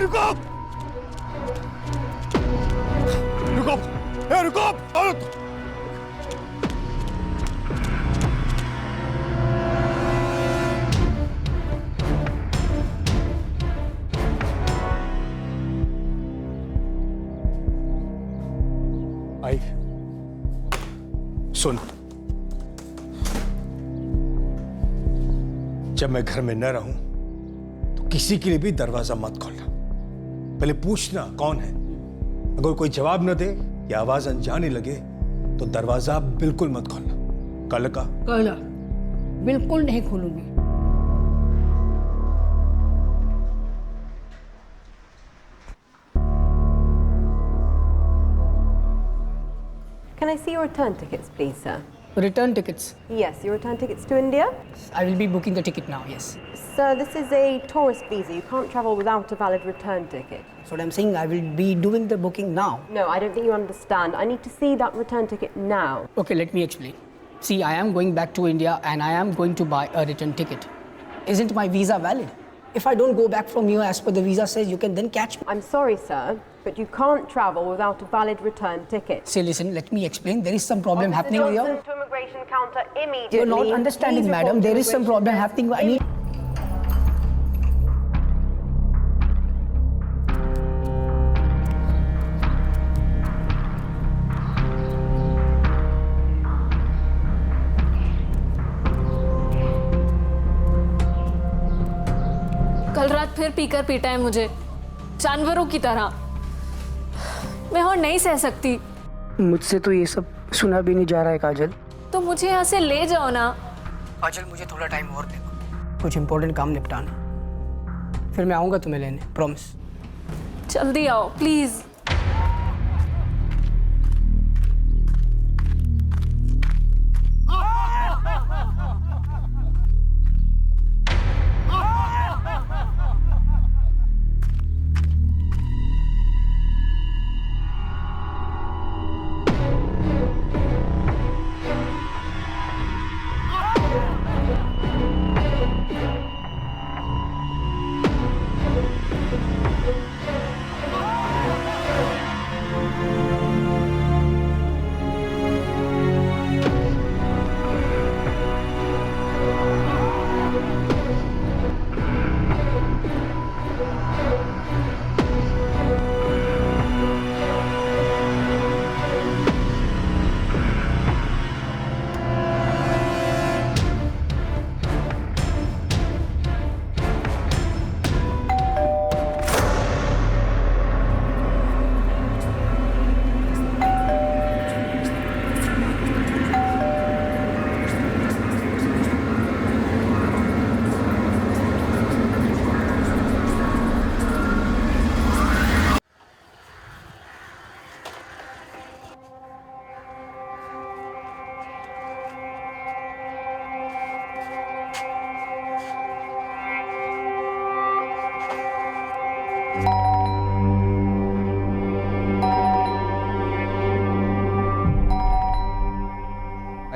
रुको रुको, रुको। आई सुन, जब मैं घर में न रहूं तो किसी के लिए भी दरवाजा मत खोलना। पहले पूछना कौन है। अगर कोई जवाब न दे या आवाज अनजाने लगे तो दरवाजा बिल्कुल मत खोलना। कल का कहना बिल्कुल नहीं खोलूंगी। Can I see your return tickets, please, sir? Return tickets. Yes, your return tickets to India? I will be booking the ticket now, yes. Sir, this is a tourist visa. You can't travel without a valid return ticket. That's what I'm saying. I will be doing the booking now. No, I don't think you understand. I need to see that return ticket now. Okay, let me explain. See, I am going back to India and I am going to buy a return ticket. Isn't my visa valid? If I don't go back from here as per the visa says, you can then catch me. I'm sorry, sir, but you can't travel without a valid return ticket. Say, listen, let me explain. There is some problem happening Johnson here. to immigration counter immediately. You're not understanding, Please madam. report to There is some problem immigration happening. I need... कल रात फिर पीकर पीटा है मुझे, जानवरों की तरह। मैं और नहीं सह सकती। मुझसे तो ये सब सुना भी नहीं जा रहा है काजल। तो मुझे यहाँ से ले जाओ ना। काजल, मुझे थोड़ा टाइम और दे दो। कुछ इंपॉर्टेंट काम निपटाना, फिर मैं आऊँगा तुम्हें लेने, प्रॉमिस। जल्दी आओ प्लीज।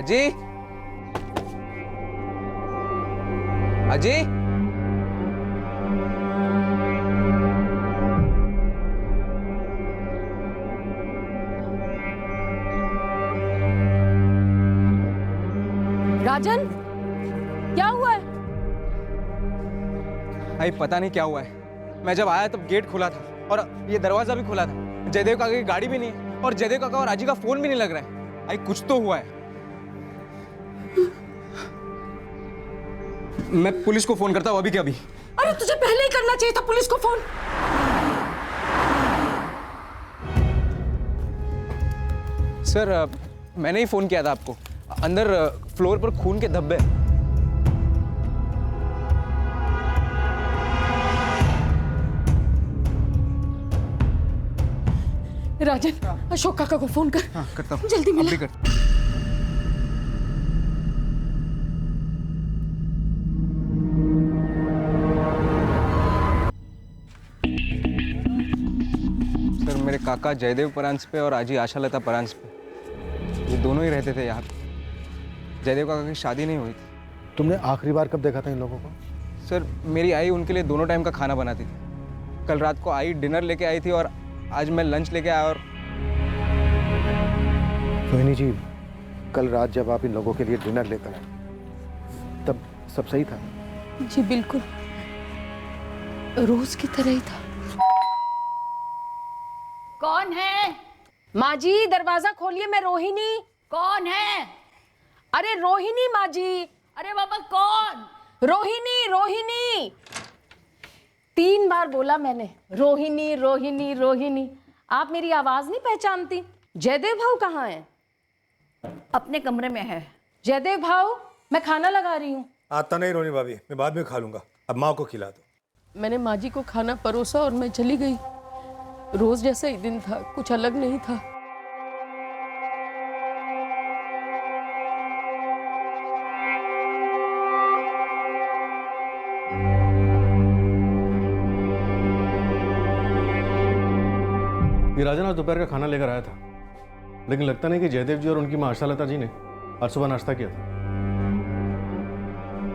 अजी, अजी, राजन, क्या हुआ है? भाई पता नहीं क्या हुआ है। मैं जब आया तब गेट खुला था और ये दरवाजा भी खुला था। जयदेव काका की गाड़ी भी नहीं है और जयदेव काका और अजी का फोन भी नहीं लग रहा है। भाई कुछ तो हुआ है। मैं पुलिस को फोन करता हूँ अभी के अभी। अरे तुझे पहले ही करना चाहिए था पुलिस को फोन। सर मैंने ही फोन किया था आपको। अंदर फ्लोर पर खून के धब्बे। राजन, अशोक काका को फोन कर। हाँ करता हूँ। जल्दी मिला। अभी कर। सर मेरे काका जयदेव परांज पे और आजी आशालता परांज पे, ये दोनों ही रहते थे यहाँ पे। जयदेव काका की शादी नहीं हुई थी। तुमने आखिरी बार कब देखा था इन लोगों को? सर मेरी आई उनके लिए दोनों टाइम का खाना बनाती थी। कल रात को आई, डिनर लेके आई थी और आज मैं लंच लेके आया। और रोहिणी जी, कल रात जब आप इन लोगों के लिए डिनर लेकर आए तब सब सही था? जी बिल्कुल, रोज की तरह ही था। कौन है? माँ जी दरवाजा खोलिए, मैं रोहिणी। कौन है? अरे रोहिणी माँ जी। अरे बाबा कौन? रोहिणी रोहिणी, 3 बार बोला मैंने, रोहिणी रोहिणी रोहिणी। आप मेरी आवाज नहीं पहचानती? जयदेव भाऊ कहाँ है? अपने कमरे में है। जयदेव भाऊ, मैं खाना लगा रही हूँ। आता नहीं रोनी भाभी, मैं बाद में खा लूंगा, अब माँ को खिला दो। मैंने माँ जी को खाना परोसा और मैं चली गई। रोज जैसा ही दिन था, कुछ अलग नहीं था। ये राजन आज दोपहर का खाना लेकर आया था, लेकिन लगता नहीं कि जयदेव जी और उनकी माँ आशालता जी ने आज सुबह नाश्ता किया था।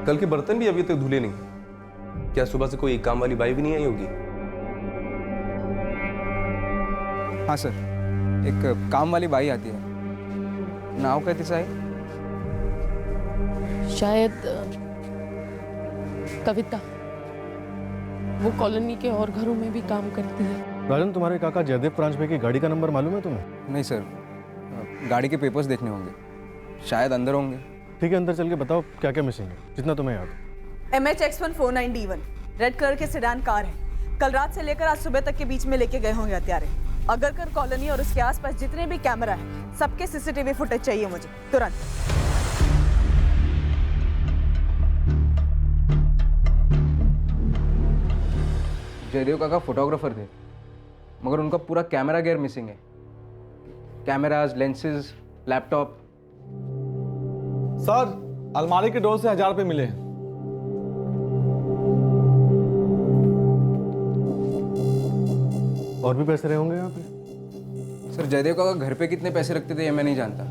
कल के बर्तन भी अभी तक धुले नहीं। क्या सुबह से कोई काम वाली बाई भी नहीं आई होगी? हाँ सर, एक काम वाली बाई आती है। नाव कहती साई? शायद कविता। वो कॉलोनी के और घरों में भी काम करती है। राजन, तुम्हारे काका जयदेव प्रांजपे की गाड़ी का नंबर मालूम है तुम्हें? नहीं सर, गाड़ी के पेपर्स देखने होंगे, शायद अंदर होंगे। ठीक है, अंदर चल के बताओ क्या क्या मिसिंग है, जितना तुम्हें याद हो। MHX149D1 रेड कलर के सेडान कार है। कल रात से लेकर आज सुबह तक के बीच में लेके गए होंगे हत्यारे। अगरकर कॉलोनी और उसके आसपास जितने भी कैमरा है, सबके CCTV फुटेज चाहिए मुझे तुरंत। जयदेव काका फोटोग्राफर थे, मगर उनका पूरा कैमरा गियर मिसिंग है। Cameras, lenses, laptop. सर, अलमारी के डोर से 1000 रुपये मिले हैं। और भी पैसे रहे होंगे यहाँ पे? सर, जयदेव काका घर पे कितने पैसे रखते थे ये मैं नहीं जानता,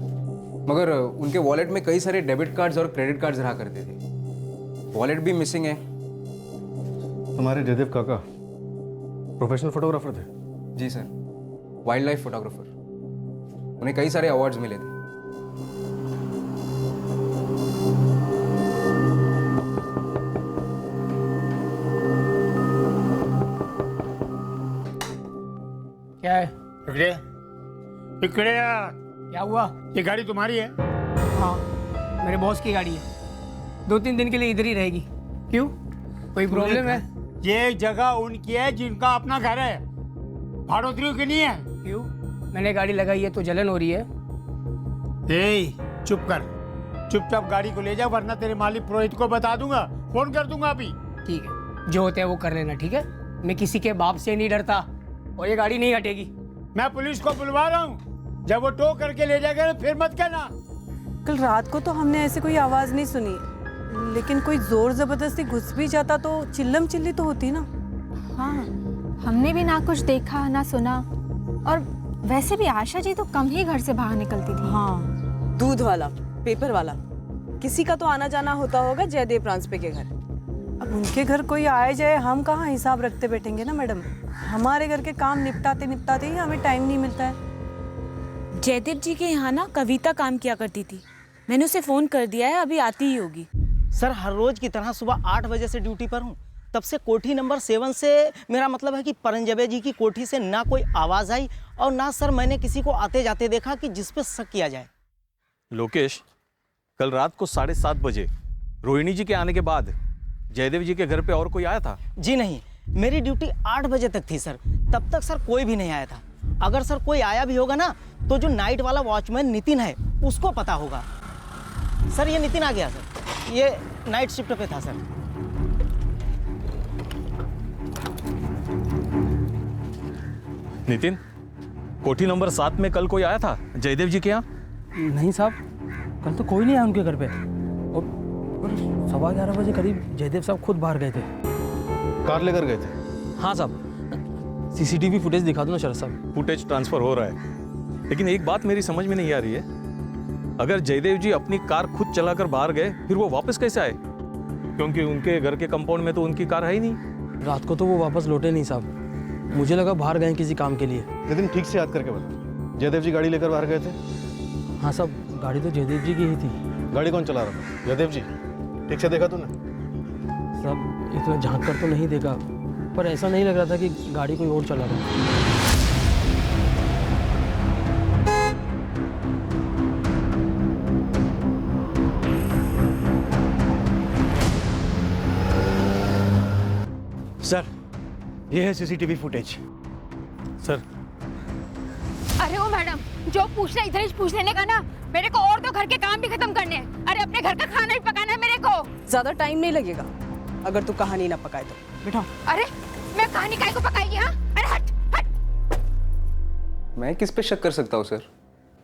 मगर उनके वॉलेट में कई सारे डेबिट कार्ड्स और क्रेडिट कार्ड्स रहा करते थे। वॉलेट भी मिसिंग है। तुम्हारे जयदेव काका प्रोफेशनल फोटोग्राफर थे? जी सर, वाइल्ड लाइफ फोटोग्राफर। उन्हें कई सारे अवार्ड्स मिले थे। क्या है? इकड़े क्या हुआ? ये गाड़ी तुम्हारी है? हाँ, मेरे बॉस की गाड़ी है। 2-3 दिन के लिए इधर ही रहेगी। क्यों, कोई प्रॉब्लम है? ये जगह उनकी है जिनका अपना घर है, भाड़ोतरियों की नहीं है। क्यों, मैंने गाड़ी लगाई है तो जलन हो रही है? चुप कर, चुपचाप गाड़ी को ले जाओ, वरना तेरे मालिक पुरोहित को बता दूंगा, फोन कर दूंगा अभी। ठीक है, जो होता है वो कर लेना, ठीक है? मैं किसी के बाप से नहीं डरता और ये गाड़ी नहीं हटेगी। मैं पुलिस को बुलवा रहा हूँ, जब वो टो करके ले जाएगा फिर मत कहना। कल रात को तो हमने ऐसे कोई आवाज नहीं सुनी, लेकिन कोई जोर जबरदस्ती घुस भी जाता तो चिल्लम चिल्ली तो होती ना। हाँ, हमने भी ना कुछ देखा ना सुना, और वैसे भी आशा जी तो कम ही घर से बाहर निकलती थी। हाँ, दूध वाला, पेपर वाला, किसी का तो आना जाना होता होगा जयदेव प्रांजपे के घर। अब उनके घर कोई आए जाए, हम कहाँ हिसाब रखते बैठेंगे ना मैडम। हमारे घर के काम निपटाते निपटाते ही हमें टाइम नहीं मिलता है। जयदेव जी के यहाँ ना कविता काम किया करती थी, मैंने उसे फ़ोन कर दिया है, अभी आती ही होगी। सर, हर रोज की तरह सुबह 8 बजे से ड्यूटी पर हूँ। तब से कोठी नंबर 7 से, मेरा मतलब है कि परंजबे जी की कोठी से ना कोई आवाज़ आई और ना सर मैंने किसी को आते जाते देखा कि जिस पे शक किया जाए। लोकेश, कल रात को 7:30 बजे रोहिणी जी के आने के बाद जयदेव जी के घर पे और कोई आया था? जी नहीं, मेरी ड्यूटी 8 बजे तक थी सर, तब तक सर कोई भी नहीं आया था। अगर सर कोई आया भी होगा ना तो जो नाइट वाला वॉचमैन नितिन है उसको पता होगा। सर, ये नितिन आ गया सर, ये नाइट शिफ्ट पे था सर। नितिन, कोठी नंबर 7 में कल कोई आया था जयदेव जी के यहाँ? नहीं साहब, कल तो कोई नहीं आया उनके घर पे, और 11:15 बजे करीब जयदेव साहब खुद बाहर गए थे। कार लेकर गए थे? हाँ साहब, CCTV फुटेज दिखा दो ना शरद साहब। फुटेज ट्रांसफर हो रहा है, लेकिन एक बात मेरी समझ में नहीं आ रही है, अगर जयदेव जी अपनी कार खुद चलाकर बाहर गए फिर वो वापस कैसे आए? क्योंकि उनके घर के कंपाउंड में तो उनकी कार है ही नहीं। रात को तो वो वापस लौटे नहीं साहब, मुझे लगा बाहर गए किसी काम के लिए। नितिन ठीक से याद करके बता, जयदेव जी गाड़ी लेकर बाहर गए थे? हाँ साहब, गाड़ी तो जयदेव जी की ही थी। गाड़ी कौन चला रहा था? जयदेव जी। ठीक से देखा तूने? साहब इतना झांक कर तो नहीं देखा, पर ऐसा नहीं लग रहा था कि गाड़ी कोई और चला रहा। सर, ये है सीसीटीवी फुटेज। सर। अरे ओ मैडम, जो पूछना इधर ही पूछ लेने का ना, मेरे को और तो घर के काम भी खत्म करने हैं। अरे अपने घर का खाना भी पकाना है मेरे को। ज्यादा टाइम नहीं लगेगा अगर तू कहानी ना पकाए तो। बिठाओ। अरे मैं कहानी काहे को पकाएगी? हाँ, अरे हट हट। मैं किस पे शक कर सकता हूँ सर?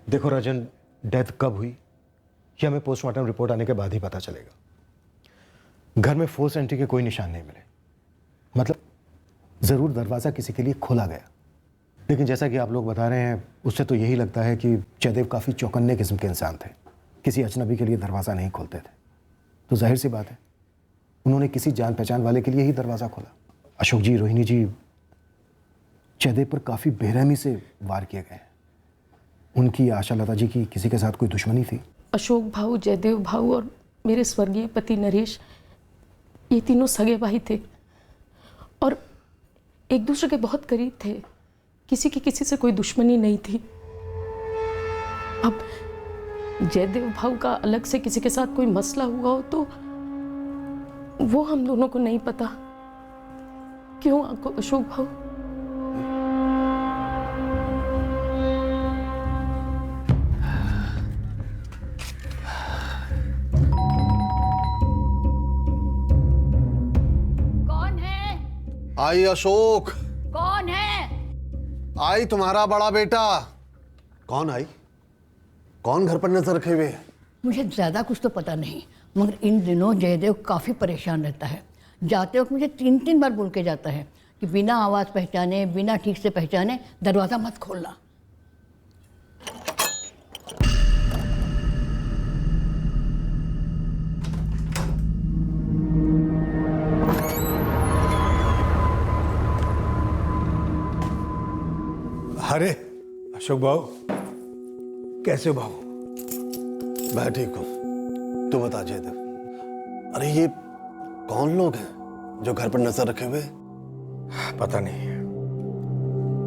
देखो राजन, डेथ कब हुई ये हमें पोस्टमार्टम रिपोर्ट आने के बाद ही पता चलेगा। घर में फोर्स एंट्री के कोई निशान नहीं मिले, मतलब ज़रूर दरवाज़ा किसी के लिए खोला गया, लेकिन जैसा कि आप लोग बता रहे हैं उससे तो यही लगता है कि जयदेव काफ़ी चौकन्ने किस्म के इंसान थे, किसी अजनबी के लिए दरवाज़ा नहीं खोलते थे। तो जाहिर सी बात है उन्होंने किसी जान पहचान वाले के लिए ही दरवाज़ा खोला। अशोक जी, रोहिणी जी, जयदेव पर काफ़ी बेरहमी से वार किए गए हैं। उनकी आशा लता जी की किसी के साथ कोई दुश्मनी थी? अशोक भाऊ, जयदेव भाऊ और मेरे स्वर्गीय पति नरेश, ये तीनों सगे भाई थे और एक दूसरे के बहुत करीब थे। किसी की किसी से कोई दुश्मनी नहीं थी। अब जयदेव भाऊ का अलग से किसी के साथ कोई मसला हुआ हो तो वो हम दोनों को नहीं पता। क्यों आपको अशोक भाऊ? कौन है? आई अशोक। कौन है? आई तुम्हारा बड़ा बेटा। कौन आई? कौन घर पर नजर रखे हुए? मुझे ज़्यादा कुछ तो पता नहीं, मगर इन दिनों जयदेव काफ़ी परेशान रहता है। जाते वक्त मुझे 3 बार बोल के जाता है कि बिना आवाज़ पहचाने, बिना ठीक से पहचाने दरवाज़ा मत खोलना। अरे अशोक भाऊ, कैसे हो भाऊ? मैं ठीक हूँ, तू बता जयदेव। अरे ये कौन लोग हैं जो घर पर नजर रखे हुए? पता नहीं,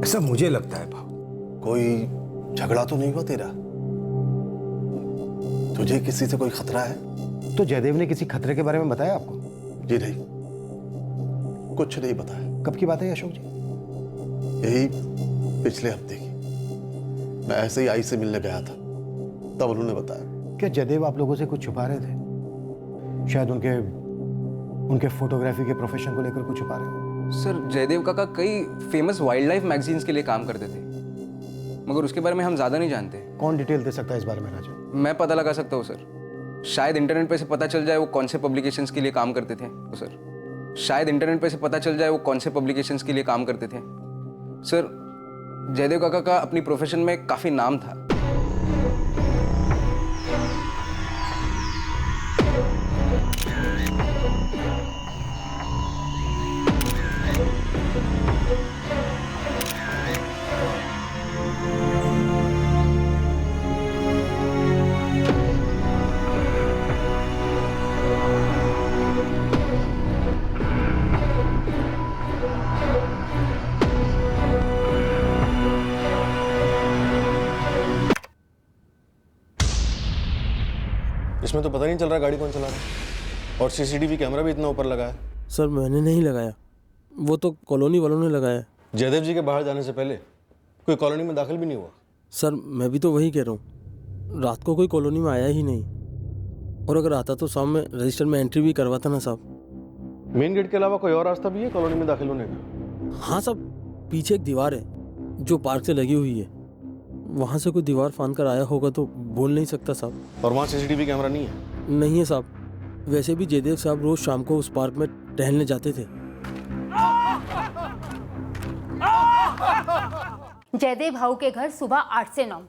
ऐसा मुझे लगता है भाऊ। कोई झगड़ा तो नहीं हुआ तेरा? तुझे किसी से कोई खतरा है? तो जयदेव ने किसी खतरे के बारे में बताया आपको? जी नहीं, कुछ नहीं बताया। कब की बात है अशोक जी? यही पिछले हफ्ते की। मैं ऐसे ही आई से मिलने गया था, तब उन्होंने बताया। क्या जयदेव आप लोगों से कुछ छुपा रहे थे? शायद उनके फोटोग्राफी के प्रोफेशन को लेकर कुछ छुपा रहे हो? सर, जयदेव काका कई फेमस वाइल्ड लाइफ मैगजीन्स के लिए काम करते थे, मगर उसके बारे में हम ज़्यादा नहीं जानते। कौन डिटेल दे सकता है इस बारे में राजा? मैं पता लगा सकता हूँ सर। शायद इंटरनेट पे से पता चल जाए वो कौन से पब्लिकेशंस के लिए काम करते थे। तो सर, शायद इंटरनेट पे से पता चल जाए वो कौन से पब्लिकेशंस के लिए काम करते थे। सर, जयदेव काका का अपनी प्रोफेशन में काफ़ी नाम था। इसमें तो पता नहीं चल रहा गाड़ी कौन चला रहा है, और सीसीटीवी कैमरा भी इतना ऊपर लगा है। सर मैंने नहीं लगाया, वो तो कॉलोनी वालों ने लगाया। जयदेव जी के बाहर जाने से पहले कोई कॉलोनी में दाखिल भी नहीं हुआ? सर मैं भी तो वही कह रहा हूँ, रात को कोई कॉलोनी में आया ही नहीं, और अगर आता तो शाम में रजिस्टर में एंट्री भी करवाता ना साहब। मेन गेट के अलावा कोई और रास्ता भी है कॉलोनी में दाखिल होने का? हाँ साहब, पीछे एक दीवार है जो पार्क से लगी हुई है, वहाँ से कोई दीवार फांद कर आया होगा तो बोल नहीं सकता साहब। और वहाँ सीसीटीवी कैमरा नहीं है? नहीं है साहब, वैसे भी जयदेव साहब रोज शाम को उस पार्क में टहलने जाते थे। जयदेव भाऊ के घर सुबह 8 से 9,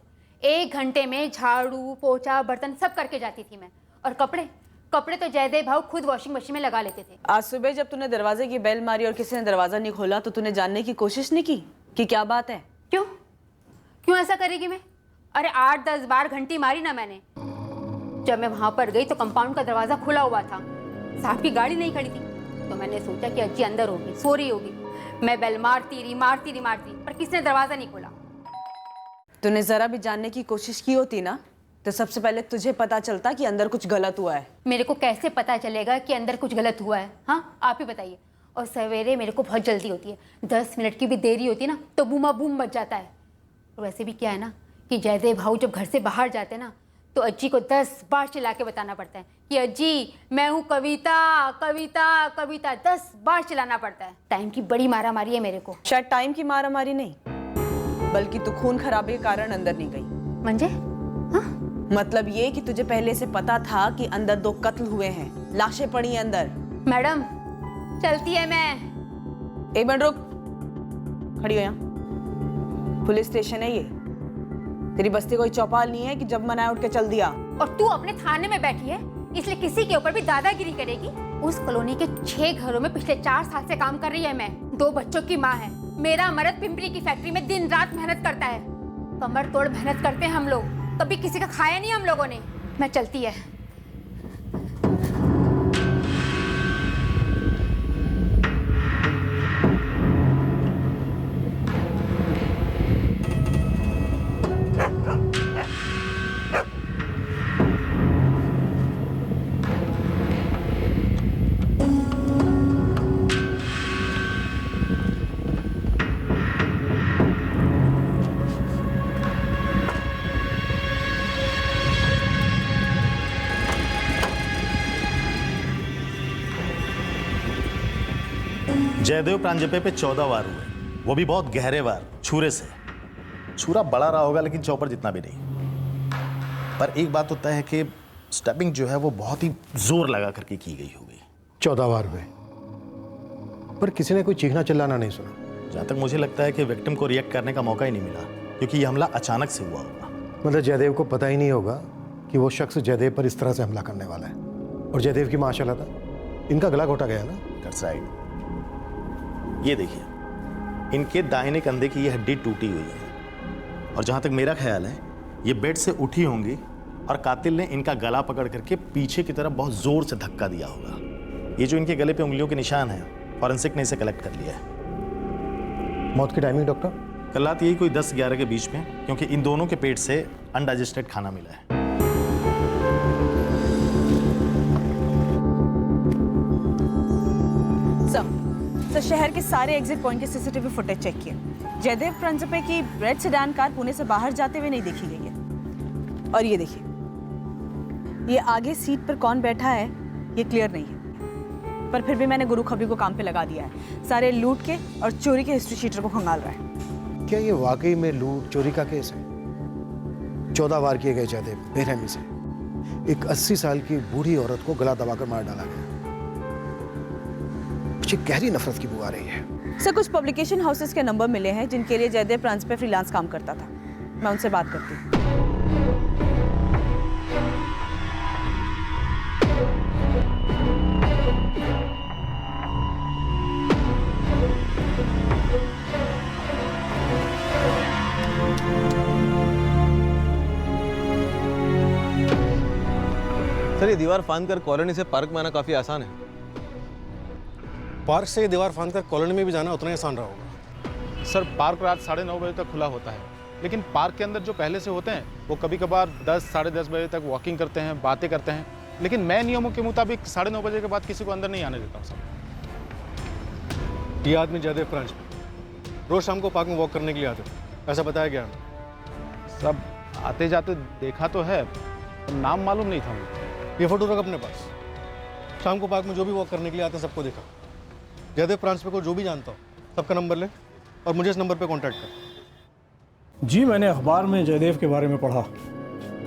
1 घंटे में झाड़ू पोछा बर्तन सब करके जाती थी मैं। और कपड़े कपड़े तो जयदेव भाऊ खुद वॉशिंग मशीन में लगा लेते थे। आज सुबह जब तूने दरवाजे की बेल मारी और किसी ने दरवाजा नहीं खोला तो तूने जानने की कोशिश नहीं की कि क्या बात है? क्यों ऐसा करेगी मैं? अरे 8-10 बार घंटी मारी ना मैंने। जब मैं वहां पर गई तो कंपाउंड का दरवाजा खुला हुआ था, साहब की गाड़ी नहीं खड़ी थी, तो मैंने सोचा कि अज्जी अंदर होगी, सो रही होगी। मैं बेल मारती रही पर किसने दरवाजा नहीं खोला। तूने जरा भी जानने की कोशिश की होती ना तो सबसे पहले तुझे पता चलता कि अंदर कुछ गलत हुआ है। मेरे को कैसे पता चलेगा कि अंदर कुछ गलत हुआ है? हाँ, आप ही बताइए। और सवेरे मेरे को बहुत जल्दी होती है, 10 मिनट की भी देरी होती है ना तो बूमा बूम मच जाता है। और वैसे भी क्या है ना कि जयदेव भाऊ जब घर से बाहर जाते हैं ना तो अज्जी को 10 बार चिल्ला के बताना पड़ता है कि अज्जी मैं हूँ कविता कविता कविता, 10 बार चिल्लाना पड़ता है। टाइम की बड़ी मारा मारी है मेरे को। शायद टाइम की मारा मारी नहीं, बल्कि तू खून खराबे के कारण अंदर नहीं गई। मंजे? मतलब ये कि तुझे पहले से पता था कि अंदर 2 कत्ल हुए हैं, लाशें पड़ी हैं अंदर। मैडम चलती है मैं। 1 मिनट रुक, खड़ी हो यहाँ। पुलिस स्टेशन है ये, तेरी बस्ती कोई चौपाल नहीं है कि जब मन आया उठ के चल दिया। और तू अपने थाने में बैठी है इसलिए किसी के ऊपर भी दादागिरी करेगी? उस कॉलोनी के 6 घरों में पिछले 4 साल से काम कर रही है मैं। 2 बच्चों की माँ है। मेरा मर्द पिंपरी की फैक्ट्री में दिन रात मेहनत करता है। कमर तोड़ मेहनत करते हैं हम लोग, कभी किसी का खाया नहीं हम लोगों ने। मैं चलती है। जयदेव प्रांजपे पे 14 वार हुए, वो भी बहुत गहरे वार, छुरे से। छुरा बड़ा रहा होगा लेकिन चौपर जितना भी नहीं। पर एक बात तो तय है कि स्टैबिंग जो है वो बहुत ही जोर लगा करके की गई होगी। 14 वार हुए, पर किसी ने कोई चीखना चिल्लाना नहीं सुना। जहां तक मुझे लगता है कि विक्टिम को रिएक्ट करने का मौका ही नहीं मिला, क्योंकि ये हमला अचानक से हुआ होगा। मतलब जयदेव को पता ही नहीं होगा कि वो शख्स जयदेव पर इस तरह से हमला करने वाला है। और जयदेव की माशाल्लाह था, इनका गला घोटा गया ना। That's right. ये देखिए, इनके दाहिने कंधे की ये हड्डी टूटी हुई है, और जहां तक मेरा ख्याल है ये बेड से उठी होंगी और कातिल ने इनका गला पकड़ करके पीछे की तरफ बहुत जोर से धक्का दिया होगा। ये जो इनके गले पे उंगलियों के निशान हैं, फॉरेंसिक ने इसे कलेक्ट कर लिया है। मौत की टाइमिंग डॉक्टर? कल रात यही कोई 10-11 के बीच में, क्योंकि इन दोनों के पेट से अनडाइजेस्टेड खाना मिला है। सर, शहर के सारे एग्जिट पॉइंट के सीसीटीवी फुटेज चेक किए। जयदेव प्रांजपे की रेड सेडान कार पुणे से बाहर जाते हुए नहीं देखी गई है। और ये देखिए, ये आगे सीट पर कौन बैठा है ये क्लियर नहीं है, पर फिर भी मैंने गुरु खबरी को काम पे लगा दिया है। सारे लूट के और चोरी के हिस्ट्री शीटर को खंगाल रहा है। क्या ये वाकई में लूट चोरी का केस है? 14 वार किए गए जयदेव बेरहमी से। एक 80 साल की बूढ़ी औरत को गला दबाकर मार डाला गया। मुझे गहरी नफरत की बू आ रही है। सर, कुछ पब्लिकेशन हाउसेस के नंबर मिले हैं जिनके लिए जयदेव प्रांजपे फ्रीलांस काम करता था। मैं उनसे बात करती हूँ। सर, ये दीवार फांद कर कॉलोनी से पार्क में आना काफ़ी आसान है। पार्क से ये दीवार फांद कर कॉलोनी में भी जाना उतना ही आसान रहा होगा। सर, पार्क रात 9:30 बजे तक खुला होता है, लेकिन पार्क के अंदर जो पहले से होते हैं वो कभी कभार 10 साढ़े 10 बजे तक वॉकिंग करते हैं, बातें करते हैं, लेकिन मैं नियमों के मुताबिक 9:30 बजे के बाद किसी को अंदर नहीं आने देता हूँ। सर, ये आदमी जयदेव प्रांजपे रोज शाम को पार्क में वॉक करने के लिए आते थे, ऐसा बताया गया। सब आते जाते देखा तो है, नाम मालूम नहीं था मुझे। ये फोटो रख अपने पास। शाम को पार्क में जो भी वॉक करने के लिए आते हैं सबको देखा। जयदेव प्रांजपे को जो भी जानता हो सबका नंबर ले और मुझे इस नंबर पे कांटेक्ट कर। जी, मैंने अखबार में जयदेव के बारे में पढ़ा,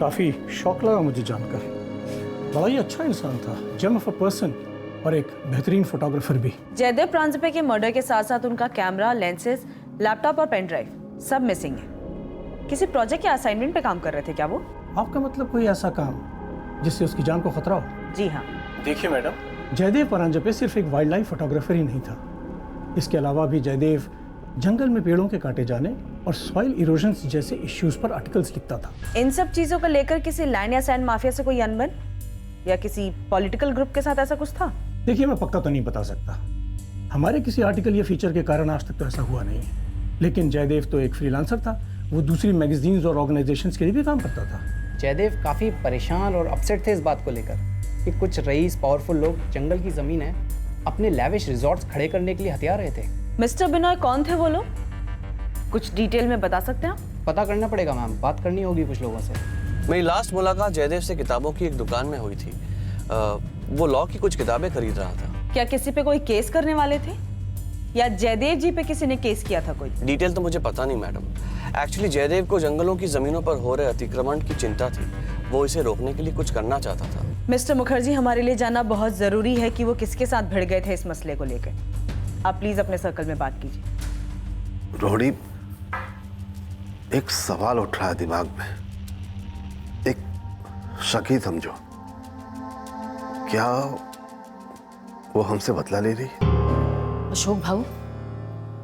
काफ़ी शौक लगा मुझे जानकर। बड़ा ही अच्छा इंसान था, जेम ऑफ अ पर्सन, और एक बेहतरीन फोटोग्राफर भी। जयदेव प्रांजपे के मर्डर के साथ साथ उनका कैमरा, लेंसेज, लैपटॉप और पेन ड्राइव सब मिसिंग है। किसी प्रोजेक्ट या असाइनमेंट पे काम कर रहे थे क्या वो? आपका मतलब कोई ऐसा काम जिससे उसकी जान को खतरा हो? जी हाँ। देखिए मैडम, जयदेव परांजपे सिर्फ एक वाइल्ड लाइफ फोटोग्राफर ही नहीं था। इसके अलावा भी जयदेव जंगल में पेड़ों के काटे जाने और सॉइल इरोजन्स जैसे इश्यूज पर आर्टिकल्स लिखता था। इन सब चीजों को लेकर किसी लैंड या सैंड माफिया से कोई अनबन या किसी पॉलिटिकल ग्रुप के साथ ऐसा कुछ था? देखिए, मैं पक्का तो नहीं बता सकता। हमारे किसी आर्टिकल या फीचर के कारण आज तक तो ऐसा हुआ नहीं है। लेकिन जयदेव तो एक फ्रीलांसर था, वो दूसरी मैगजीन्स और ऑर्गेनाइजेशंस के लिए भी काम करता था। जयदेव काफ़ी परेशान और अपसेट थे इस बात को लेकर कि कुछ रईस पावरफुल लोग जंगल की ज़मीन है अपने लैविश रिजॉर्ट्स खड़े करने के लिए हथिया रहे थे। मिस्टर बिनॉय कौन थे वो लोग? कुछ डिटेल में बता सकते हैं आप? पता करना पड़ेगा मैम, बात करनी होगी कुछ लोगों से। मेरी लास्ट मुलाकात जयदेव से किताबों की एक दुकान में हुई थी। वो लॉ की कुछ किताबें खरीद रहा था। क्या किसी पे कोई केस करने वाले थे या जयदेव जी पे किसी ने केस किया था कोई? डिटेल तो मुझे पता नहीं मैडम। एक्चुअली जयदेव को जंगलों की जमीनों पर हो रहे अतिक्रमण की चिंता थी। वो इसे रोकने के लिए कुछ करना चाहता था। मिस्टर मुखर्जी, हमारे लिए जानना बहुत जरूरी है कि वो किसके साथ भिड़ गए थे इस मसले को लेकर। आप प्लीज अपने सर्कल में बात कीजिए। रोहिणी, एक सवाल उठ रहा है दिमाग में, एक शक ही समझो। क्या वो हमसे बदला ले रही है? अशोक भाऊ,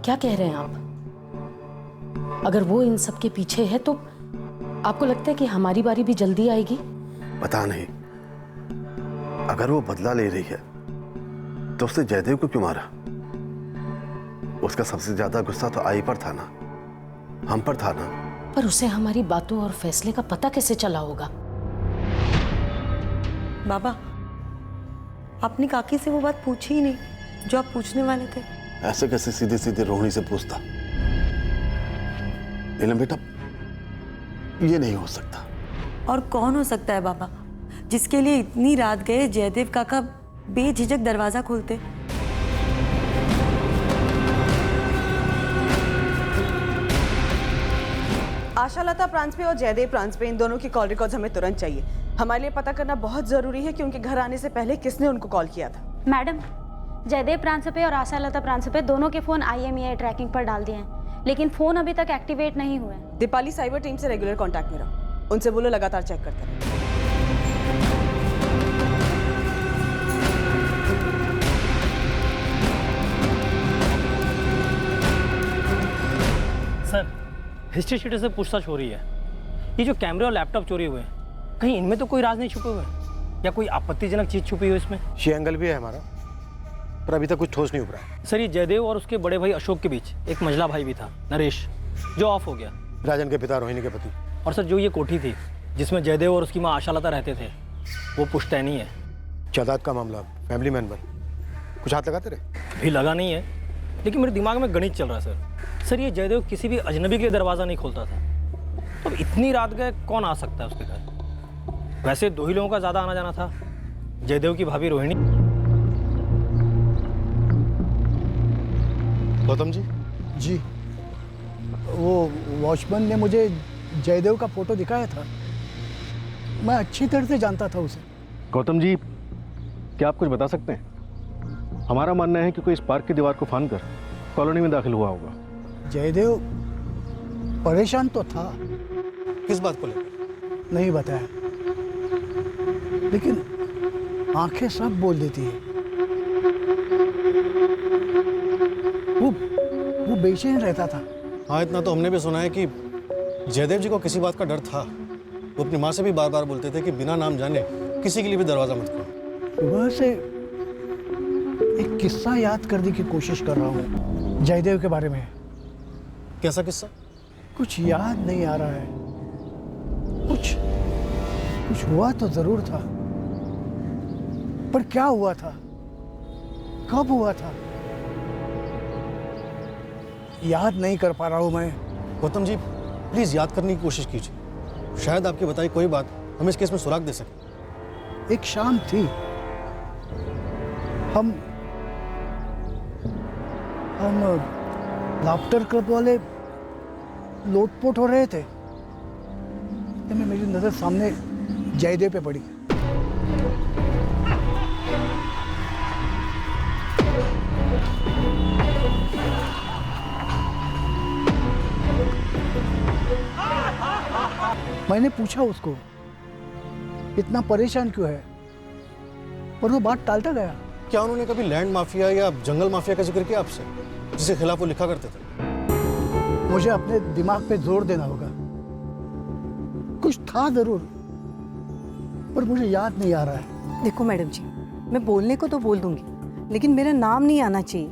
क्या कह रहे हैं आप? अगर वो इन सब के पीछे है तो आपको लगता है कि हमारी बारी भी जल्दी आएगी? पता नहीं। अगर वो बदला ले रही है तो उसने जयदेव को क्यों मारा? उसका सबसे ज्यादा गुस्सा तो आई पर था ना, हम पर था ना। पर उसे हमारी बातों और फैसले का पता कैसे चला होगा? बाबा, आपने काकी से वो बात पूछी ही नहीं जो आप पूछने वाले थे। ऐसे कैसे सीधे सीधे रोहिणी से पूछता? नीलम बेटा, ये नहीं हो सकता। और कौन हो सकता है बाबा, जिसके लिए इतनी रात गए जयदेव काका बेझिझक दरवाजा खोलते? आशा लता प्रांसपे और जयदेव प्रांसपे, इन दोनों की कॉल रिकॉर्ड्स हमें तुरंत चाहिए। हमारे लिए पता करना बहुत जरूरी है कि उनके घर आने से पहले किसने उनको कॉल किया था। मैडम, जयदेव प्रांसपे और आशा लता प्रांसपे दोनों के फोन IMEI ट्रैकिंग पर डाल दिए हैं, लेकिन फोन अभी तक एक्टिवेट नहीं हुए। दीपाली साइबर टीम से रेगुलर कांटेक्ट में रहो, उनसे बोलो लगातार चेक करते रहो। सर, हिस्ट्री शीटर से पूछताछ हो रही है। ये जो कैमरे और लैपटॉप चोरी हुए हैं, कहीं इनमें तो कोई राज नहीं छुपे हुए या कोई आपत्तिजनक चीज छुपी हुई इसमें? ये एंगल भी है हमारा, पर अभी तक कुछ ठोस नहीं उभरा है। सर, ये जयदेव और उसके बड़े भाई अशोक के बीच एक मंझला भाई भी था, नरेश, जो ऑफ हो गया। राजन के पिता, रोहिणी के पति। और सर, जो ये कोठी थी जिसमें जयदेव और उसकी माँ आशा लता रहते थे, वो पुश्तैनी है। जायदाद का मामला, फैमिली मेंबर, कुछ हाथ लगाते रहे? अभी लगा नहीं है, लेकिन मेरे दिमाग में गणित चल रहा है सर। सर, ये जयदेव किसी भी अजनबी के लिए दरवाज़ा नहीं खोलता था, तो अब इतनी रात गए कौन आ सकता है उसके घर? वैसे 2 ही लोगों का ज़्यादा आना जाना था, जयदेव की भाभी रोहिणी। गौतम जी? जी, वो वॉचमैन ने मुझे जयदेव का फोटो दिखाया था। मैं अच्छी तरह से जानता था उसे। गौतम जी, क्या आप कुछ बता सकते हैं? हमारा मानना है कि कोई इस पार्क की दीवार को फांद कर कॉलोनी में दाखिल हुआ होगा। जयदेव परेशान तो था। किस बात को लेकर? नहीं बताया, लेकिन आंखें सब बोल देती है। वो बेचैन रहता था। हाँ, इतना तो हमने भी सुना है कि जयदेव जी को किसी बात का डर था। वो अपनी माँ से भी बार बार बोलते थे कि बिना नाम जाने किसी के लिए भी दरवाजा मत खोलो। सुबह से एक किस्सा याद करने की कोशिश कर रहा हूँ जयदेव के बारे में। कैसा किस्सा? कुछ याद नहीं आ रहा है। कुछ हुआ तो जरूर था, पर क्या हुआ था, कब हुआ था, याद नहीं कर पा रहा हूं मैं। गौतम जी, प्लीज याद करने की कोशिश कीजिए। शायद आपकी बताई कोई बात हमें इस केस में सुराग दे सके। एक शाम थी, हम लाफ्टर क्लब वाले लोटपोट हो रहे थे। में मेरी नजर सामने जयदेव पे पड़ी। मैंने पूछा उसको, इतना परेशान क्यों है? और वो बात टालता गया। क्या उन्होंने कभी लैंड माफिया या जंगल माफिया का जिक्र किया आपसे, जिसके खिलाफ वो लिखा करते थे? मुझे अपने दिमाग पे जोर देना होगा। कुछ था जरूर, पर मुझे याद नहीं आ रहा है। देखो मैडम जी, मैं बोलने को तो बोल दूंगी, लेकिन मेरा नाम नहीं आना चाहिए,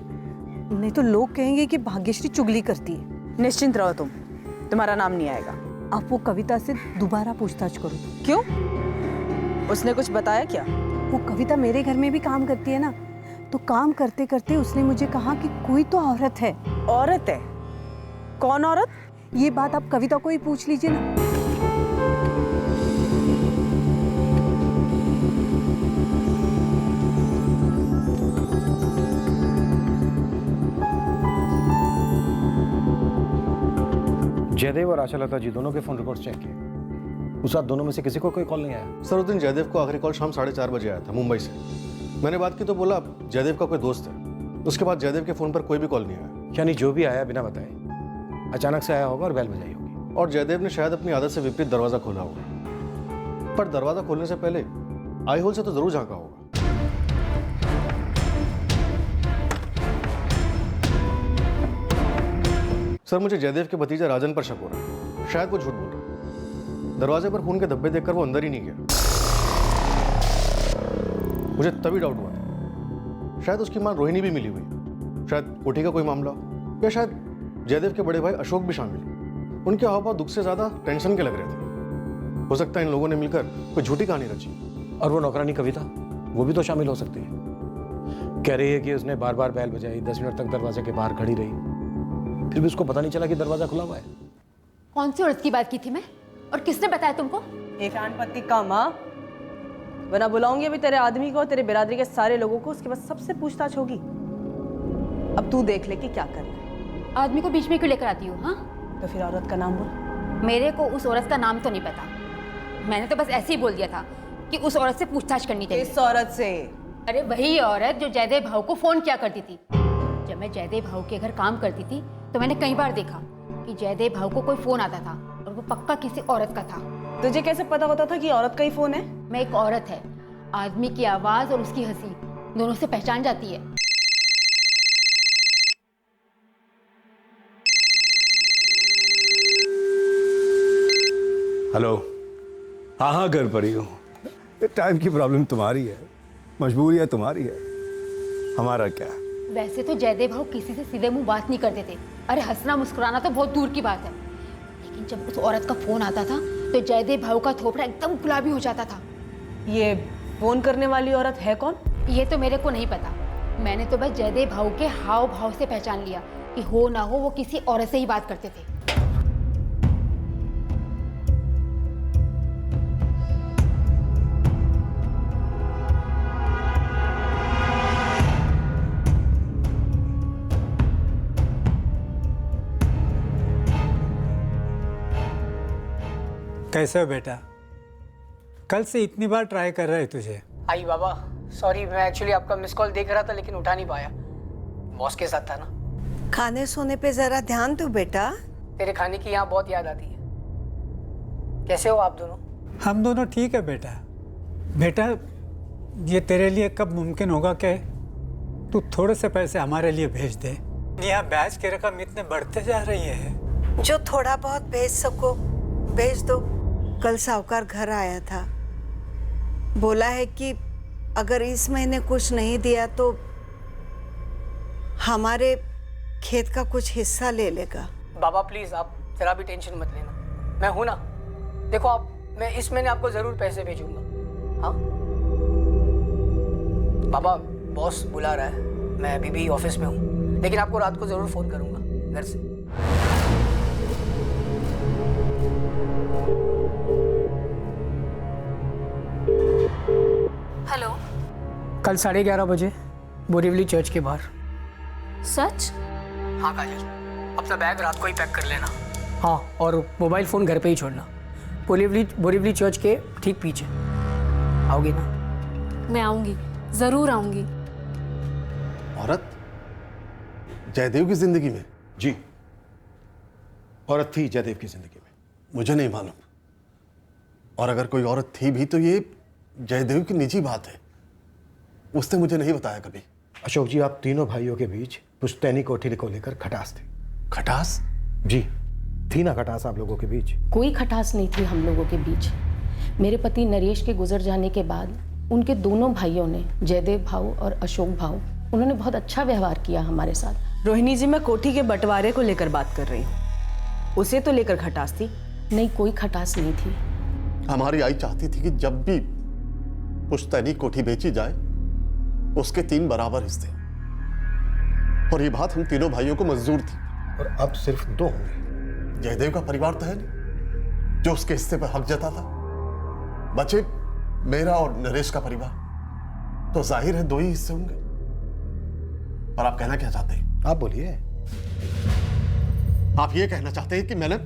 नहीं तो लोग कहेंगे कि भाग्यश्री चुगली करती है। निश्चिंत रहो तुम, तुम्हारा नाम नहीं आएगा। आप वो कविता से दोबारा पूछताछ करो। क्यों? उसने कुछ बताया क्या? वो कविता मेरे घर में भी काम करती है ना, तो काम करते करते उसने मुझे कहा कि कोई तो औरत है। औरत है? कौन औरत? ये बात आप कविता को ही पूछ लीजिए ना। जयदेव और आशालता जी दोनों के फोन रिकॉर्ड्स चेक किए। उस रात दोनों में से किसी को कोई कॉल नहीं आया। सर, उस दिन जयदेव को आखिरी कॉल शाम 4:30 बजे आया था मुंबई से। मैंने बात की तो बोला जयदेव का कोई दोस्त है। उसके बाद जयदेव के फोन पर कोई भी कॉल नहीं आया। यानी जो भी आया बिना बताए अचानक से आया होगा और बेल बजाई होगी। और जयदेव ने शायद अपनी आदत से विपरीत दरवाजा खोला होगा, पर दरवाजा खोलने से पहले आई होल से तो जरूर झांका होगा। सर, मुझे जयदेव के भतीजा राजन पर शक हो रहा है। शायद वो झूठ बोल रहा है। दरवाजे पर खून के धब्बे देखकर वो अंदर ही नहीं गया। मुझे तभी डाउट हुआ था। शायद उसकी मां रोहिणी भी मिली हुई, शायद कोठी का कोई मामला, या शायद जयदेव के बड़े भाई अशोक भी शामिल। उनके हाव-भाव दुख से ज्यादा टेंशन के लग रहे थे। हो सकता है इन लोगों ने मिलकर कोई झूठी कहानी रची। और वो नौकरानी कविता, वो भी तो शामिल हो सकती है। कह रही है कि उसने बार बार बैल बजाई, 10 मिनट तक दरवाजे के बाहर खड़ी रही, फिर भी उसको पता नहीं चला कि दरवाजा खुला हुआ है। कौन सी औरत की बात की थी मैं, और किसने बताया तुमको? एक पत्ती का माँ, वरना बुलाऊंगी अभी तेरे आदमी को, तेरे बिरादरी के सारे लोगों को, उसके बाद सबसे पूछताछ होगी। अब तू देख ले कि क्या करना है। आदमी को बीच में क्यों लेकर आती हो? हाँ, तो फिर औरत का नाम बोल। मेरे को उस औरत का नाम तो नहीं पता, मैंने तो बस ऐसे ही बोल दिया था कि उस औरत से पूछताछ करनी चाहिए। इस औरत से? अरे वही औरत जो जयदेव भाऊ को फोन किया करती थी। जब मैं जयदेव भाऊ के घर काम करती थी तो मैंने कई बार देखा कि जयदेव भाऊ को कोई फोन आता था और वो पक्का किसी औरत का था। तुझे कैसे पता होता था कि औरत का ही फोन है? मैं एक औरत है, आदमी की आवाज और उसकी हंसी दोनों से पहचान जाती है। हेलो। हाँ हाँ, घर पर ही हूँ। टाइम की प्रॉब्लम तुम्हारी है, मजबूरी है तुम्हारी है, हमारा क्या। वैसे तो जयदेव भाऊ किसी से सीधे मुंह बात नहीं करते थे। अरे हंसना मुस्कुराना तो बहुत दूर की बात है, लेकिन जब उस औरत का फोन आता था तो जयदेव भाऊ का थोपड़ा एकदम गुलाबी हो जाता था। ये फोन करने वाली औरत है कौन? ये तो मेरे को नहीं पता, मैंने तो बस जयदेव भाऊ के हाव भाव से पहचान लिया कि हो ना हो वो किसी औरत से ही बात करते थे। कैसे हो बेटा? कल से इतनी बार ट्राई कर रहे तुझे। आई बाबा, सॉरी, मैं एक्चुअली आपका मिस कॉल देख रहा था लेकिन उठा नहीं पाया, बॉस के साथ था ना। खाने सोने पे जरा ध्यान दो बेटा। तेरे खाने की यहाँ बहुत याद आती है। कैसे हो आप दोनों? हम दोनों ठीक है बेटा। बेटा, ये तेरे लिए कब मुमकिन होगा कि तू थोड़े से पैसे हमारे लिए भेज दे? यहाँ बैच की रकम इतने बढ़ते जा रही है। जो थोड़ा बहुत भेज सको भेज दो। कल साहूकार घर आया था, बोला है कि अगर इस महीने कुछ नहीं दिया तो हमारे खेत का कुछ हिस्सा ले लेगा। बाबा प्लीज, आप जरा भी टेंशन मत लेना, मैं हूं ना। देखो आप, मैं इस महीने आपको जरूर पैसे भेजूंगा। हाँ बाबा, बॉस बुला रहा है, मैं अभी भी ऑफिस में हूँ, लेकिन आपको रात को जरूर फोन करूंगा घर से। हेलो। कल 11:30 बजे बोरीवली चर्च के बाहर। सच? हाँ काजल, अपना बैग रात को ही पैक कर लेना। हाँ, और मोबाइल फ़ोन घर पे ही छोड़ना। बोरीवली चर्च के ठीक पीछे। आओगी ना? मैं आऊंगी, जरूर आऊंगी। औरत जयदेव की जिंदगी में? जी, औरत थी जयदेव की जिंदगी में। मुझे नहीं मालूम, और अगर कोई औरत थी भी तो ये जयदेव की निजी बात है। उसने मुझे नहीं बताया कभी। अशोक जी, आप तीनों भाइयों के बीच पुश्तैनी कोठी को लेकर खटास थी। खटास? जी, थी ना खटास आप लोगों के बीच? कोई खटास नहीं थी हम लोगों के बीच। मेरे पति नरेश के गुजर जाने के बाद उनके दोनों भाइयों ने, जयदेव भाऊ और अशोक भाऊ, उन्होंने बहुत अच्छा व्यवहार किया हमारे साथ। रोहिणी जी, मैं कोठी के बंटवारे को लेकर बात कर रही हूँ, उसे तो लेकर खटास थी? नहीं, कोई खटास नहीं थी। हमारी आई चाहती थी कि जब भी पुश्तैनी कोठी बेची जाए उसके 3 बराबर हिस्से, और ये बात हम तीनों भाइयों को मंजूर थी। और अब सिर्फ 2 होंगे। जयदेव का परिवार तो है नहीं जो उसके हिस्से पर हक जताता, बचे मेरा और नरेश का परिवार, तो जाहिर है 2 ही हिस्से होंगे। और आप कहना क्या चाहते हैं? आप बोलिए। आप ये कहना चाहते हैं कि मैंने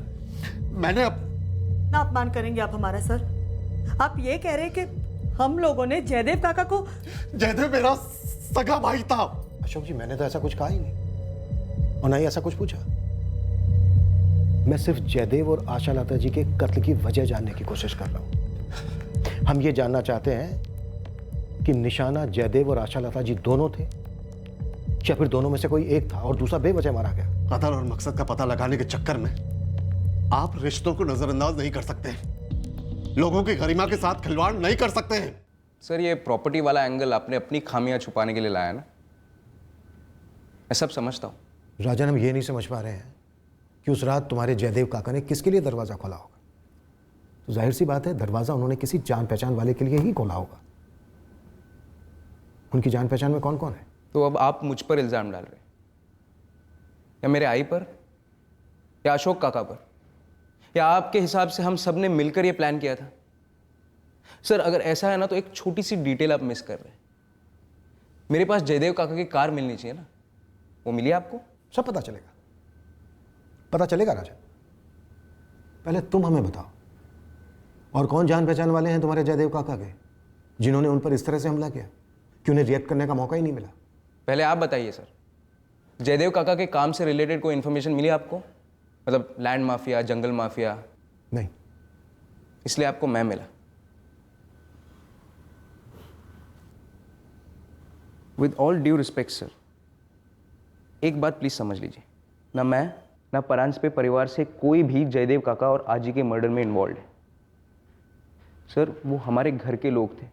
ना अपमान करेंगे आप हमारा सर? आप ये कह रहे हैं कि हम लोगों ने जयदेव काका को? जयदेव मेरा सगा भाई था। अशोक जी, मैंने तो ऐसा कुछ कहा ही नहीं, और ना ही ऐसा कुछ पूछा। मैं सिर्फ जयदेव और आशा लता जी के कत्ल की वजह जानने की कोशिश कर रहा हूं। हम ये जानना चाहते हैं कि निशाना जयदेव और आशा लता जी दोनों थे, या फिर दोनों में से कोई एक था और दूसरा बेवजह मारा गया। कत्ल और मकसद का पता लगाने के चक्कर में आप रिश्तों को नजरअंदाज नहीं कर सकते हैं, लोगों की गरिमा के साथ खिलवाड़ नहीं कर सकते हैं। सर, ये प्रॉपर्टी वाला एंगल आपने अपनी खामियां छुपाने के लिए लाया ना, मैं सब समझता हूँ। राजन, हम ये नहीं समझ पा रहे हैं कि उस रात तुम्हारे जयदेव काका ने किसके लिए दरवाजा खोला होगा। तो जाहिर सी बात है, दरवाजा उन्होंने किसी जान पहचान वाले के लिए ही खोला होगा। उनकी जान पहचान में कौन कौन है? तो अब आप मुझ पर इल्जाम डाल रहे हैं, या मेरे आई पर, या अशोक काका पर, या आपके हिसाब से हम सब ने मिलकर यह प्लान किया था? सर, अगर ऐसा है ना, तो एक छोटी सी डिटेल आप मिस कर रहे हैं। मेरे पास जयदेव काका की कार मिलनी चाहिए ना, वो मिली आपको? सब पता चलेगा, पता चलेगा राजन। पहले तुम हमें बताओ, और कौन जान पहचान वाले हैं तुम्हारे जयदेव काका के जिन्होंने उन पर इस तरह से हमला किया कि उन्हें रिएक्ट करने का मौका ही नहीं मिला? पहले आप बताइए सर, जयदेव काका के काम से रिलेटेड कोई इन्फॉर्मेशन मिली आपको? मतलब लैंड माफिया, जंगल माफिया? नहीं। इसलिए आपको मैं मिला। With all due respect sir, एक बात प्लीज समझ लीजिए, ना मैं ना परांजपे पे परिवार से कोई भी जयदेव काका और आजी के मर्डर में इन्वॉल्व है। सर, वो हमारे घर के लोग थे,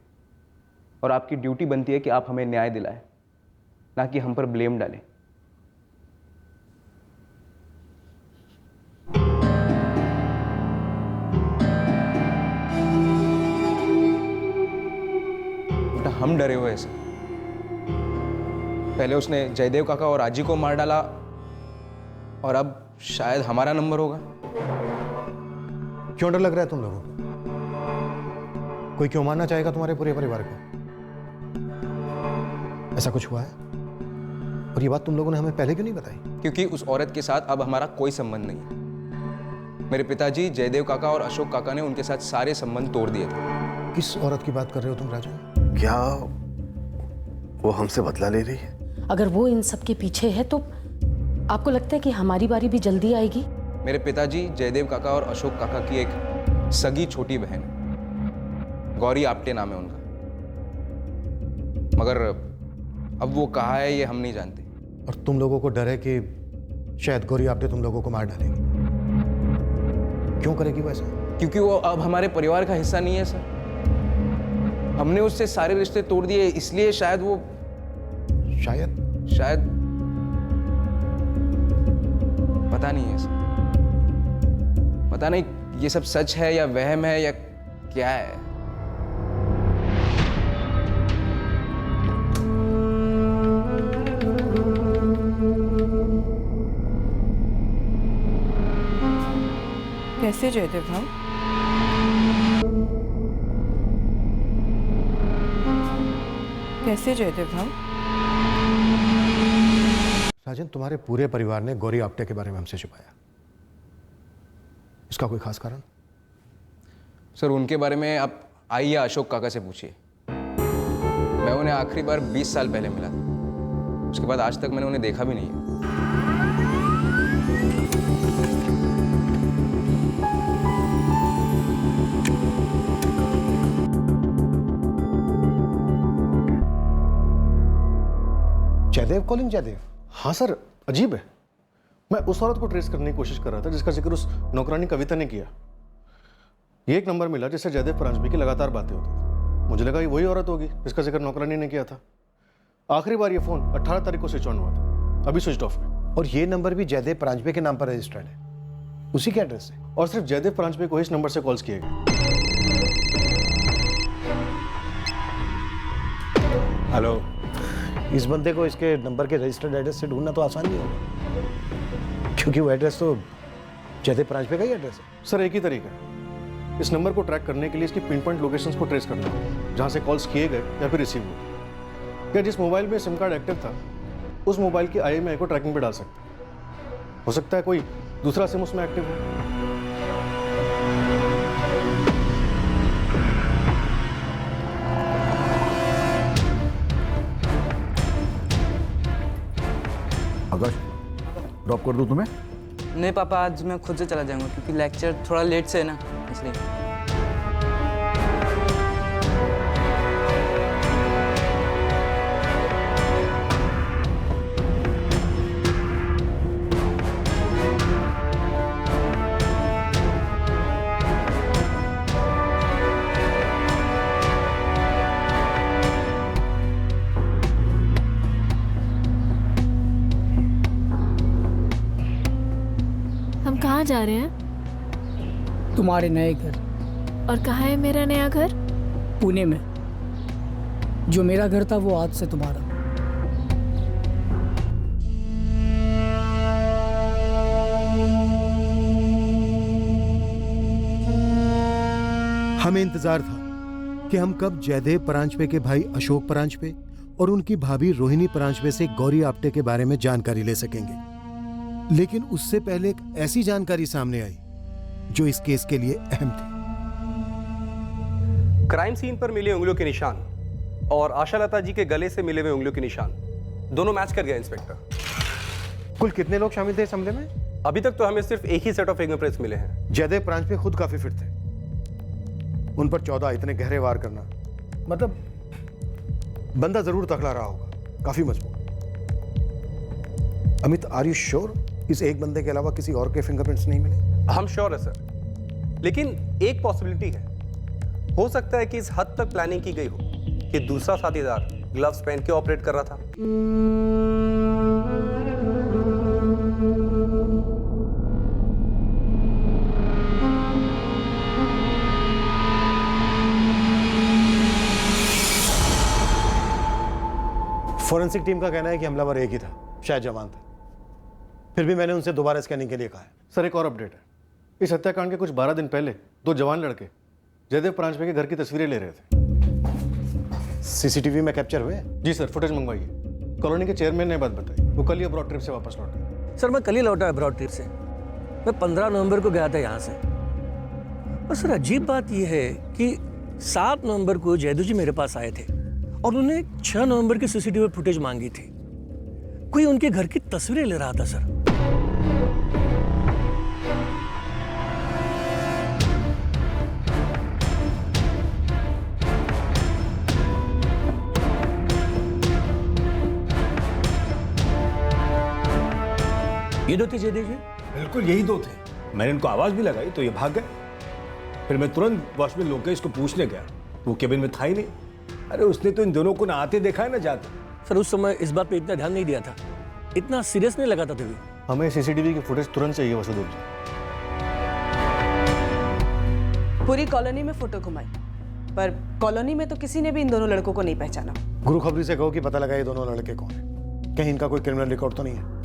और आपकी ड्यूटी बनती है कि आप हमें न्याय दिलाएं, ना कि हम पर ब्लेम डालें। बेटा, हम डरे हुए हैं सर। पहले उसने जयदेव काका और आजी को मार डाला, और अब शायद हमारा नंबर होगा। क्यों डर लग रहा है तुम लोगों को? कोई क्यों मारना चाहेगा तुम्हारे पूरे परिवार को? ऐसा कुछ हुआ है? और ये बात तुम लोगों ने हमें पहले क्यों नहीं बताई? क्योंकि उस औरत के साथ अब हमारा कोई संबंध नहीं है। मेरे पिताजी जयदेव काका और अशोक काका ने उनके साथ सारे संबंध तोड़ दिए थे। किस औरत की बात कर रहे हो तुम राजन? क्या वो हमसे बदला ले रही है? अगर वो इन सब के पीछे है तो आपको लगता है कि हमारी बारी भी जल्दी आएगी? मेरे पिताजी जयदेव काका और अशोक काका की एक सगी छोटी बहन, गौरी आप्टे नाम है उनका, मगर अब वो कहाँ है ये हम नहीं जानते। और तुम लोगों को डर है कि शायद गौरी आप्टे तुम लोगों को मार डालेगी। क्यों करेगी वो ऐसा? क्योंकि वो अब हमारे परिवार का हिस्सा नहीं है सर। हमने उससे सारे रिश्ते तोड़ दिए, इसलिए शायद वो शायद पता नहीं है सर, पता नहीं ये सब सच है या वहम है या क्या है। कैसे जयदेव भाई? कैसे जयदेव भाई? राजन, तुम्हारे पूरे परिवार ने गौरी आप्टे के बारे में हमसे छुपाया, इसका कोई खास कारण? सर, उनके बारे में आप आई या अशोक काका से पूछिए। मैं उन्हें आखिरी बार 20 साल पहले मिला था, उसके बाद आज तक मैंने उन्हें देखा भी नहीं है। जयदेव कॉलिंग जयदेव? हाँ सर, अजीब है। मैं उस औरत को ट्रेस करने की कोशिश कर रहा था जिसका जिक्र उस नौकरानी कविता ने किया। ये एक नंबर मिला जिससे जयदेव परांजपे की लगातार बातें होती थी। मुझे लगा ये वही औरत होगी जिसका जिक्र नौकरानी ने किया था। आखिरी बार ये फोन 18 तारीख को स्विच ऑन हुआ था, अभी स्विच ऑफ है। और ये नंबर भी जयदेव परांजपे के नाम पर रजिस्टर्ड है, उसी के एड्रेस से। और सिर्फ जयदेव परांजपे को इस नंबर से कॉल्स किए गए। हेलो, इस बंदे को इसके नंबर के रजिस्टर्ड एड्रेस से ढूंढना तो आसान नहीं होगा, क्योंकि वो एड्रेस तो जयदेव परांजपे का ही एड्रेस है। सर एक ही तरीका है, इस नंबर को ट्रैक करने के लिए इसकी पिन पॉइंट लोकेशंस को ट्रेस करना है, जहां से कॉल्स किए गए या फिर रिसीव हुए। या जिस मोबाइल में सिम कार्ड एक्टिव था उस मोबाइल की IMEI को ट्रैकिंग पे डाल सकते हैं। हो सकता है कोई दूसरा सिम उसमें एक्टिव हो। आकाश, ड्रॉप कर दूं तुम्हें? नहीं पापा, आज मैं खुद से चला जाऊंगा क्योंकि लेक्चर थोड़ा लेट से है ना, इसलिए। हम कहाँ जा रहे हैं? तुम्हारे नए घर। और कहाँ है मेरा नया घर? पुणे में। जो मेरा घर था वो आज से तुम्हारा। हमें इंतजार था कि हम कब जयदेव परांजपे के भाई अशोक परांजपे और उनकी भाभी रोहिणी परांजपे से गौरी आप्टे के बारे में जानकारी ले सकेंगे, लेकिन उससे पहले एक ऐसी जानकारी सामने आई जो इस केस के लिए अहम थी। क्राइम सीन पर मिले उंगलियों के निशान और आशालता जी के गले से मिले हुए उंगलियों के निशान दोनों मैच कर गए इंस्पेक्टर। कुल कितने लोग शामिल थे इस हमले में? अभी तक तो हमें सिर्फ एक ही सेट ऑफ फिंगरप्रिंट्स मिले हैं। जयदेव परांजपे खुद काफी फिट थे, उन पर 14 इतने गहरे वार करना, मतलब बंदा जरूर तगड़ा रहा होगा, काफी मजबूत। अमित, आर यू श्योर इस एक बंदे के अलावा किसी और के फिंगरप्रिंट्स नहीं मिले? हम श्योर है सर, लेकिन एक पॉसिबिलिटी है। हो सकता है कि इस हद तक प्लानिंग की गई हो कि दूसरा साथीदार ग्लव्स पहन के ऑपरेट कर रहा था। फोरेंसिक टीम का कहना है कि हमलावर एक ही था, शायद जवान था। फिर भी मैंने उनसे दोबारा स्कैनिंग के लिए कहा है। सर एक और अपडेट है, इस हत्याकांड के कुछ 12 दिन पहले 2 जवान लड़के जयदेव परांजपे के घर की तस्वीरें ले रहे थे। सीसीटीवी में कैप्चर हुए? जी सर, फुटेज मंगवाइए। कॉलोनी के चेयरमैन ने बात बताई, वो कल ही अब्रॉड ट्रिप से वापस लौटा। सर मैं कल ही लौटा अब्रॉड ट्रिप से। मैं 15 नवंबर को गया था यहाँ से। और सर अजीब बात यह है कि 7 नवंबर को जयदेव जी मेरे पास आए थे और उन्होंने 6 नवंबर की सीसीटीवी फुटेज मांगी थी। कोई उनके घर की तस्वीरें ले रहा था सर। ये 2 थे जयदेव जी? बिल्कुल यही 2 थे। मैंने इनको आवाज भी लगाई तो ये भाग गए। फिर मैं तुरंत वॉचमैन लोकेश को पूछने गया, वो केबिन में था ही नहीं। अरे उसने तो इन दोनों को ना आते देखा है ना जाते। सर उस समय इस बात पे इतना ध्यान नहीं दिया था, इतना सीरियस नहीं लगा था तभी। हमें सीसीटीवी की फुटेज तुरंत चाहिए वसुदेव जी। पूरी कॉलोनी में फोटो घुमाई, पर कॉलोनी में तो किसी ने भी इन दोनों लड़कों को नहीं पहचाना। गुरु खबरी से कहो कि पता लगा ये दोनों लड़के कौन है, कहीं इनका कोई क्रिमिनल रिकॉर्ड तो नहीं है।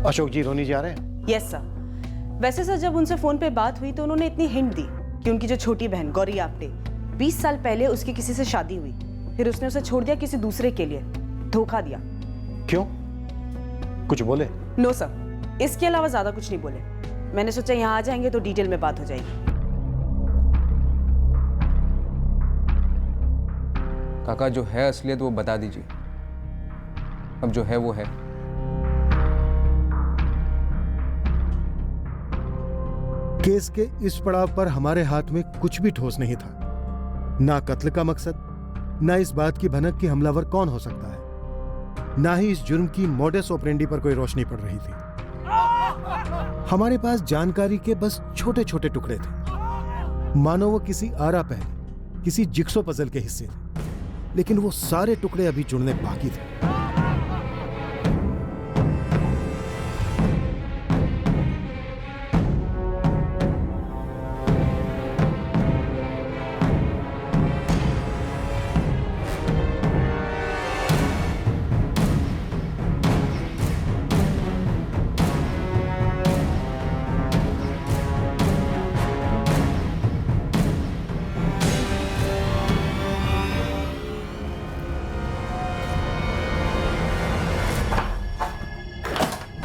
अशोक जी, रोनी जी आ रहे हैं? Yes sir. वैसे सर जब उनसे फोन पे बात हुई तो उन्होंने इतनी हिंट दी कि उनकी जो छोटी बहन गौरी आप्टे 20 साल पहले उसकी किसी से शादी हुई, फिर उसने उसे छोड़ दिया किसी दूसरे के लिए, धोखा दिया। क्यों, कुछ बोले? नो सर, इसके अलावा ज्यादा कुछ नहीं बोले। मैंने सोचा यहाँ आ जाएंगे तो डिटेल में बात हो जाएगी। काका जो है असलियत वो बता दीजिए, अब जो है वो है। केस के इस पड़ाव पर हमारे हाथ में कुछ भी ठोस नहीं था, ना कत्ल का मकसद, ना इस बात की भनक कि हमलावर कौन हो सकता है, ना ही इस जुर्म की मोडस ऑपरेंडी पर कोई रोशनी पड़ रही थी। हमारे पास जानकारी के बस छोटे छोटे टुकड़े थे, मानो वो किसी आरा पहले किसी जिक्सो पजल के हिस्से थे, लेकिन वो सारे टुकड़े अभी जुड़ने बाकी थे।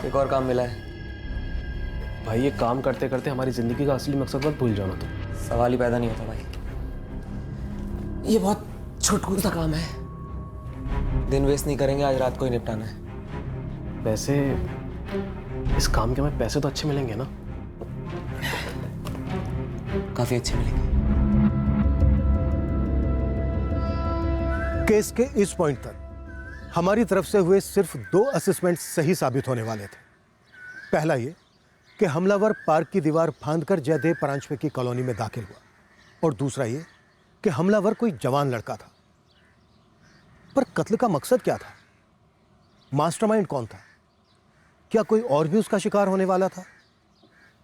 एक और काम मिला है भाई। ये काम करते करते हमारी जिंदगी का असली मकसद मत भूल जाना। तो सवाल ही पैदा नहीं होता भाई। ये बहुत छुटकू सा काम है, दिन वेस्ट नहीं करेंगे, आज रात को ही निपटाना है। वैसे इस काम के हमें पैसे तो अच्छे मिलेंगे ना? काफी अच्छे मिलेंगे। केस के इस पॉइंट तक हमारी तरफ से हुए सिर्फ 2 असेसमेंट सही साबित होने वाले थे। पहला ये कि हमलावर पार्क की दीवार फांदकर जयदेव परांजपे की कॉलोनी में दाखिल हुआ, और दूसरा ये कि हमलावर कोई जवान लड़का था। पर कत्ल का मकसद क्या था? मास्टरमाइंड कौन था? क्या कोई और भी उसका शिकार होने वाला था?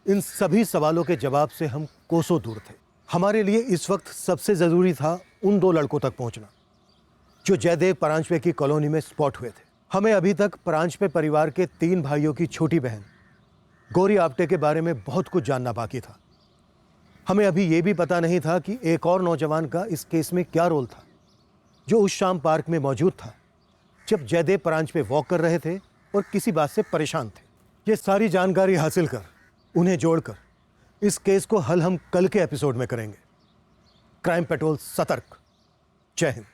इन सभी सवालों के जवाब से हम कोसों दूर थे। हमारे लिए इस वक्त सबसे जरूरी था उन 2 लड़कों तक पहुंचना जो जयदेव परांजपे की कॉलोनी में स्पॉट हुए थे। हमें अभी तक परांजपे परिवार के 3 भाइयों की छोटी बहन गौरी आप्टे के बारे में बहुत कुछ जानना बाकी था। हमें अभी ये भी पता नहीं था कि एक और नौजवान का इस केस में क्या रोल था, जो उस शाम पार्क में मौजूद था जब जयदेव परांजपे वॉक कर रहे थे और किसी बात से परेशान थे। ये सारी जानकारी हासिल कर, उन्हें जोड़कर इस केस को हल हम कल के एपिसोड में करेंगे। क्राइम पेट्रोल सतर्क। जय हिंद।